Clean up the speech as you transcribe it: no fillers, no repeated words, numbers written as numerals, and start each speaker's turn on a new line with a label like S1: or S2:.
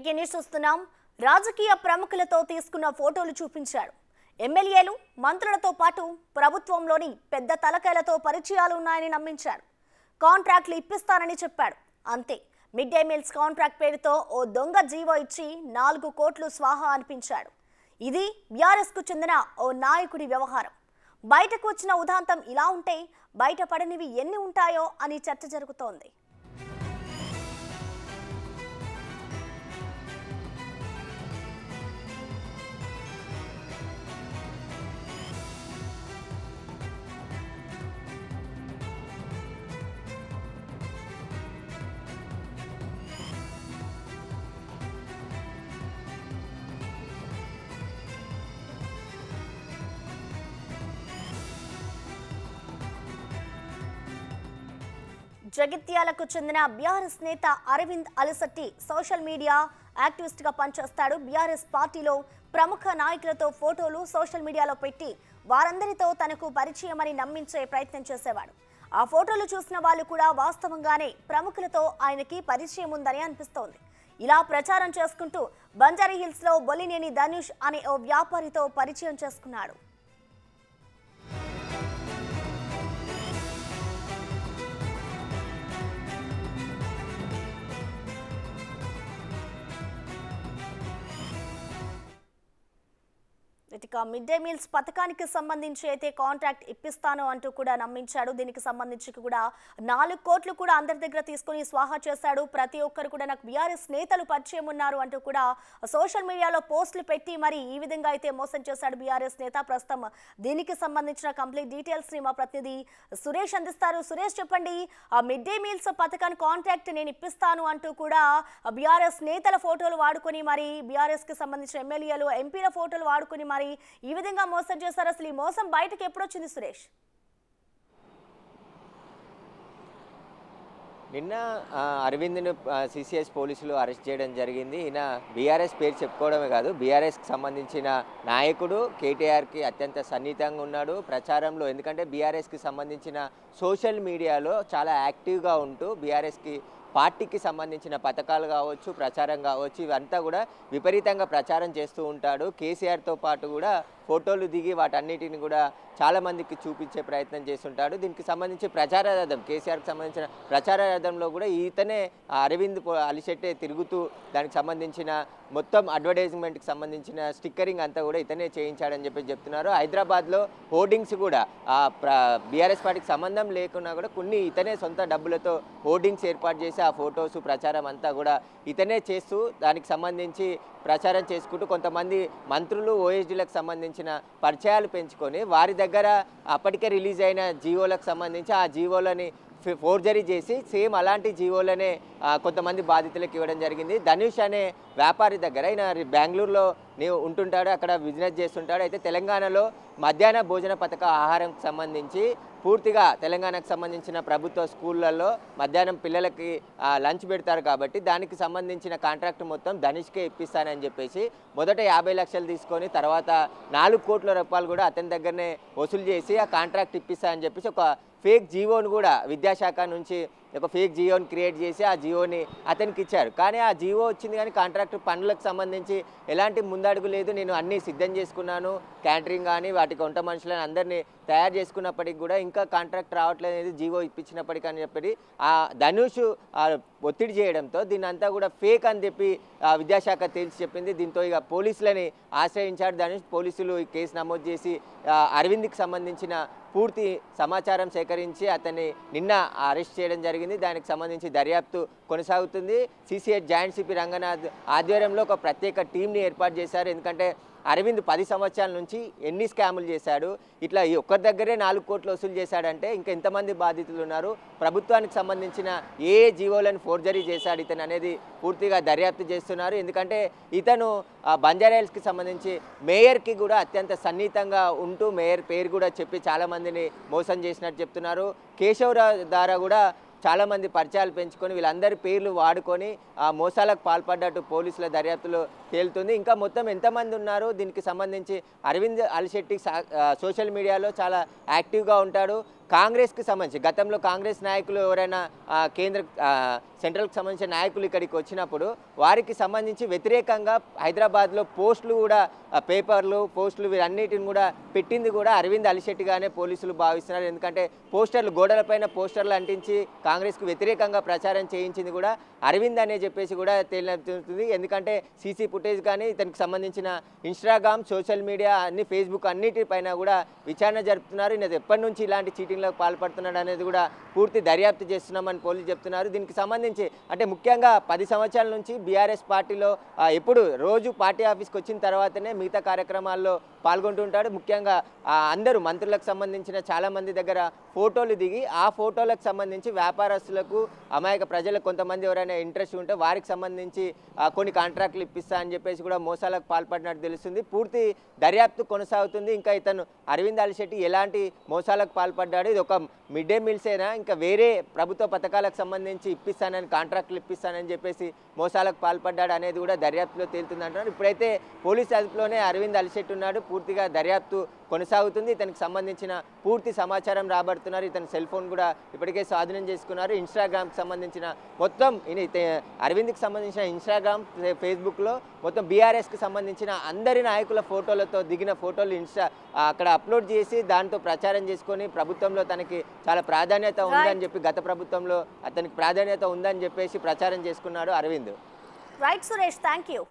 S1: Breaking news చూస్తున్నాం. రాజకీయ ప్రముఖులతో తీసుకున్న ఫోటోలు చూపించాడు. ఎమ్మెల్యేలు, మంత్రులతో పాటు ప్రభుత్వంలోని పెద్ద తలకాయలతో పరిచయాలు ఉన్నాయని నమ్మించాడు. కాంట్రాక్టులు ఇప్పిస్తానని చెప్పాడు. అంతే, మిడ్ డే మీల్స్ కాంట్రాక్ట్ పేరుతో ఓ దొంగ జీవో ఇచ్చి 4 కోట్లు స్వాహా అనిపించాడు. ఇది బీఆర్ఎస్కు చెందిన ఓ నాయకుడి వ్యవహారం. బయటకు వచ్చిన ఉదాంతం ఇలా ఉంటే బయటపడనివి ఎన్ని ఉంటాయో అని చర్చ జరుగుతోంది. జగిత్యాలకు చెందిన బీఆర్ఎస్ నేత Aravind Alishetti social media activist గా పనిచేస్తాడు. బీఆర్ఎస్ పార్టీలో ప్రముఖ నాయకులతో ఫోటోలు సోషల్ మీడియాలో పెట్టి వారందరితో తనకు పరిచయమని నమ్మించే ప్రయత్నం చేసేవాడు. ఆ ఫోటోలు చూసిన వాళ్ళు కూడా వాస్తవంగానే ప్రముఖులతో ఆయనకి పరిచయం ఉందని అనిపిస్తోంది. ఇలా ప్రచారం చేసుకుంటూ బంజారాహిల్స్ లో బొలినేని ధనుష్ అనే ఓ వ్యాపారితో పరిచయం చేసుకున్నాడు. ఇక మిడ్ డే మీల్స్ పథకానికి సంబంధించి అయితే కాంట్రాక్ట్ ఇప్పిస్తాను అంటూ కూడా నమ్మించాడు. దీనికి సంబంధించి కూడా 4 కోట్లు కూడా అందరి దగ్గర తీసుకుని స్వాహా చేశాడు. ప్రతి ఒక్కరు కూడా నాకు బీఆర్ఎస్ నేతలు పరిచయం ఉన్నారు అంటూ కూడా సోషల్ మీడియాలో పోస్టులు పెట్టి మరి ఈ విధంగా అయితే మోసం చేశాడు బీఆర్ఎస్ నేత. ప్రస్తుతం దీనికి సంబంధించిన కంప్లీట్ డీటెయిల్స్ ని మా ప్రతినిధి సురేష్ అందిస్తారు. సురేష్, చెప్పండి, ఆ మిడ్ డే మీల్స్ పథకాన్ని కాంట్రాక్ట్ నేను ఇప్పిస్తాను అంటూ కూడా బీఆర్ఎస్ నేతల ఫోటోలు వాడుకొని మరి బీఆర్ఎస్ కి సంబంధించిన ఎమ్మెల్యేలు, ఎంపీల ఫోటోలు వాడుకొని మరి ఈ విధంగా మోసం చేశారు. అసలు ఈ మోసం బయటకు ఎప్పుడు వచ్చింది సురేష్?
S2: నిన్న అరవింద్ను సిసిఎస్ పోలీసులు అరెస్ట్ చేయడం జరిగింది. ఈయన బీఆర్ఎస్ పేరు చెప్పుకోవడమే కాదు, బీఆర్ఎస్కి సంబంధించిన నాయకుడు, కేటీఆర్కి అత్యంత సన్నిహితంగా ఉన్నాడు ప్రచారంలో. ఎందుకంటే బీఆర్ఎస్కి సంబంధించిన సోషల్ మీడియాలో చాలా యాక్టివ్గా ఉంటూ బీఆర్ఎస్కి పార్టీకి సంబంధించిన పథకాలు కావచ్చు, ప్రచారం కావచ్చు, ఇవంతా కూడా విపరీతంగా ప్రచారం చేస్తూ ఉంటాడు. కేసీఆర్తో పాటు కూడా ఫోటోలు దిగి వాటన్నిటిని కూడా చాలామందికి చూపించే ప్రయత్నం చేస్తుంటాడు. దీనికి సంబంధించి ప్రచార రథం, కేసీఆర్కి సంబంధించిన ప్రచార రథంలో కూడా ఈతనే అరవింద్ అలిశెట్టే తిరుగుతూ దానికి సంబంధించిన మొత్తం అడ్వర్టైజ్మెంట్కి సంబంధించిన స్టిక్కరింగ్ అంతా కూడా ఇతనే చేయించాడని చెప్తున్నారు. హైదరాబాద్లో హోర్డింగ్స్ కూడా బీఆర్ఎస్ పార్టీకి సంబంధం లేకున్నా కూడా కొన్ని ఇతనే సొంత డబ్బులతో హోర్డింగ్స్ ఏర్పాటు చేసి ఆ ఫొటోస్ ప్రచారం అంతా కూడా ఇతనే చేస్తూ దానికి సంబంధించి ప్రచారం చేసుకుంటూ కొంతమంది మంత్రులు, ఓఎస్డీలకు సంబంధించిన పరిచయాలు పెంచుకొని వారి దగ్గర అప్పటికే రిలీజ్ అయిన జీవోలకు సంబంధించి ఆ జీవోలని ఫోర్జరీ చేసి సేమ్ అలాంటి జీవోలనే కొంతమంది బాధితులకు ఇవ్వడం జరిగింది. ధనుష్ అనే వ్యాపారి దగ్గర ఈయన బెంగళూరులో ఉంటుంటాడు, అక్కడ బిజినెస్ చేస్తుంటాడు. అయితే తెలంగాణలో మధ్యాహ్న భోజన పథక ఆహారంకి సంబంధించి పూర్తిగా తెలంగాణకు సంబంధించిన ప్రభుత్వ స్కూళ్ళల్లో మధ్యాహ్నం పిల్లలకి లంచ్ పెడతారు కాబట్టి దానికి సంబంధించిన కాంట్రాక్ట్ మొత్తం ధనుష్కే ఇప్పిస్తానని చెప్పేసి మొదట 50 లక్షలు తీసుకొని తర్వాత 4 కోట్ల రూపాయలు కూడా అతని దగ్గరనే వసూలు చేసి ఆ కాంట్రాక్ట్ ఇప్పిస్తానని చెప్పేసి ఒక ఫేక్ జీవోను కూడా విద్యాశాఖ నుంచి ఒక ఫేక్ జియోని క్రియేట్ చేసి ఆ జియోని అతనికి ఇచ్చారు. కానీ ఆ జియో వచ్చింది కానీ కాంట్రాక్ట్ పనులకు సంబంధించి ఎలాంటి ముందడుగు లేదు. నేను అన్నీ సిద్ధం చేసుకున్నాను, క్యాటరింగ్ కానీ వాటికి వంట మనుషులను అందరినీ తయారు చేసుకున్నప్పటికి కూడా ఇంకా కాంట్రాక్ట్ రావట్లేదు అనేది జియో ఇప్పించినప్పటికీ అని చెప్పి ఆ ధనుష్ ఒత్తిడి చేయడంతో దీన్ని అంతా కూడా ఫేక్ అని చెప్పి విద్యాశాఖ తేల్చి చెప్పింది. దీంతో ఇక పోలీసులని ఆశ్రయించాడు ధనుష్. పోలీసులు ఈ కేసు నమోదు చేసి అరవింద్కి సంబంధించిన పూర్తి సమాచారం సేకరించి అతన్ని నిన్న అరెస్ట్ చేయడం జరిగింది. దానికి సంబంధించి దర్యాప్తు కొనసాగుతుంది. సిసిఎస్ జాయింట్ సిపి రంగనాథ్ ఆధ్వర్యంలో ఒక ప్రత్యేక టీంని ఏర్పాటు చేశారు. ఎందుకంటే అరవింద్ 10 సంవత్సరాల నుంచి ఎన్ని స్కాములు చేశాడు, ఇట్లా ఒక్కరి దగ్గరే 4 కోట్లు వసూలు చేశాడంటే ఇంకా ఎంతమంది బాధితులు ఉన్నారు, ప్రభుత్వానికి సంబంధించిన ఏ జీవోలను ఫోర్జరీ చేశాడు ఇతను అనేది పూర్తిగా దర్యాప్తు చేస్తున్నారు. ఎందుకంటే ఇతను బంజారాహిల్స్కి సంబంధించి మేయర్కి కూడా అత్యంత సన్నిహితంగా ఉంటూ మేయర్ పేరు కూడా చెప్పి చాలామందిని మోసం చేసినట్టు చెప్తున్నారు. కేశవరావు ద్వారా కూడా చాలామంది పరిచయాలు పెంచుకొని వీళ్ళందరి పేర్లు వాడుకొని ఆ మోసాలకు పాల్పడ్డట్టు పోలీసుల దర్యాప్తులో తేలుతుంది. ఇంకా మొత్తం ఎంతమంది ఉన్నారు దీనికి సంబంధించి అరవింద్ అలిశెట్టి సోషల్ మీడియాలో చాలా యాక్టివ్గా ఉంటాడు. కాంగ్రెస్కి సంబంధించి గతంలో కాంగ్రెస్ నాయకులు ఎవరైనా కేంద్ర సెంట్రల్కి సంబంధించిన నాయకులు ఇక్కడికి వచ్చినప్పుడు వారికి సంబంధించి వ్యతిరేకంగా హైదరాబాద్లో పోస్టులు కూడా పేపర్లు పోస్టులు వీరన్నిటిని కూడా పెట్టింది కూడా అరవింద్ అలిశెట్టిగానే పోలీసులు భావిస్తున్నారు. ఎందుకంటే పోస్టర్లు గోడలపైన పోస్టర్లు అంటించి కాంగ్రెస్కు వ్యతిరేకంగా ప్రచారం చేయించింది కూడా అరవింద్ అనే చెప్పేసి కూడా తేలినవుతుంది. ఎందుకంటే సీసీ ఫుటేజ్ కానీ ఇతనికి సంబంధించిన ఇన్స్టాగ్రామ్ సోషల్ మీడియా అన్ని ఫేస్బుక్ అన్నిటిపైన కూడా విచారణ జరుపుతున్నారు. ఈయన ఎప్పటి నుంచి ఇలాంటి చీటింగ్లకు పాల్పడుతున్నాడు అనేది కూడా పూర్తి దర్యాప్తు చేస్తున్నామని పోలీసు చెప్తున్నారు. దీనికి సంబంధించి అంటే ముఖ్యంగా 10 సంవత్సరాల నుంచి బీఆర్ఎస్ పార్టీలో ఎప్పుడు రోజు పార్టీ ఆఫీస్కి వచ్చిన తర్వాతనే మిగతా కార్యక్రమాల్లో పాల్గొంటుంటాడు. ముఖ్యంగా అందరూ మంత్రులకు సంబంధించిన చాలామంది దగ్గర ఫోటోలు దిగి ఆ ఫోటోలకు సంబంధించి వ్యాపారస్తులకు అమాయక ప్రజలకు కొంతమంది ఎవరైనా ఇంట్రెస్ట్ ఉంటే వారికి సంబంధించి కొన్ని కాంట్రాక్టులు ఇప్పిస్తా అని చెప్పేసి కూడా మోసాలకు పాల్పడినట్టు తెలుస్తుంది. పూర్తి దర్యాప్తు కొనసాగుతుంది. ఇంకా ఇతను అరవింద్ అలిశెట్టి ఎలాంటి మోసాలకు పాల్పడ్డాడు, ఇది ఒక మిడ్ డే మీల్సేనా ఇంకా వేరే ప్రభుత్వ పథకాలకు సంబంధించి ఇప్పిస్తానని కాంట్రాక్టులు ఇప్పిస్తానని చెప్పేసి మోసాలకు పాల్పడ్డాడు అనేది కూడా దర్యాప్తులో తేలుతుంది అంటున్నారు. ఇప్పుడైతే పోలీస్ అదుపులోనే అరవింద్ అలిశెట్టి ఉన్నాడు. పూర్తిగా దర్యాప్తు కొనసాగుతుంది. ఇతనికి సంబంధించిన పూర్తి సమాచారం రాబడుతున్నారు. ఇతని సెల్ ఫోన్ కూడా ఇప్పటికే స్వాధీనం చేసుకున్నారు. ఇన్స్టాగ్రామ్కి సంబంధించిన మొత్తం అరవింద్కి సంబంధించిన ఇన్స్టాగ్రామ్ ఫేస్బుక్లో మొత్తం బీఆర్ఎస్కి సంబంధించిన అందరి నాయకుల ఫోటోలతో దిగిన ఫోటోలు అక్కడ అప్లోడ్ చేసి దాంతో ప్రచారం చేసుకొని ప్రభుత్వంలో తనకి చాలా ప్రాధాన్యత ఉందని చెప్పి గత ప్రభుత్వంలో అతనికి ప్రాధాన్యత ఉందని చెప్పేసి ప్రచారం చేసుకున్నాడు Aravind.
S1: Right Suresh, thank you.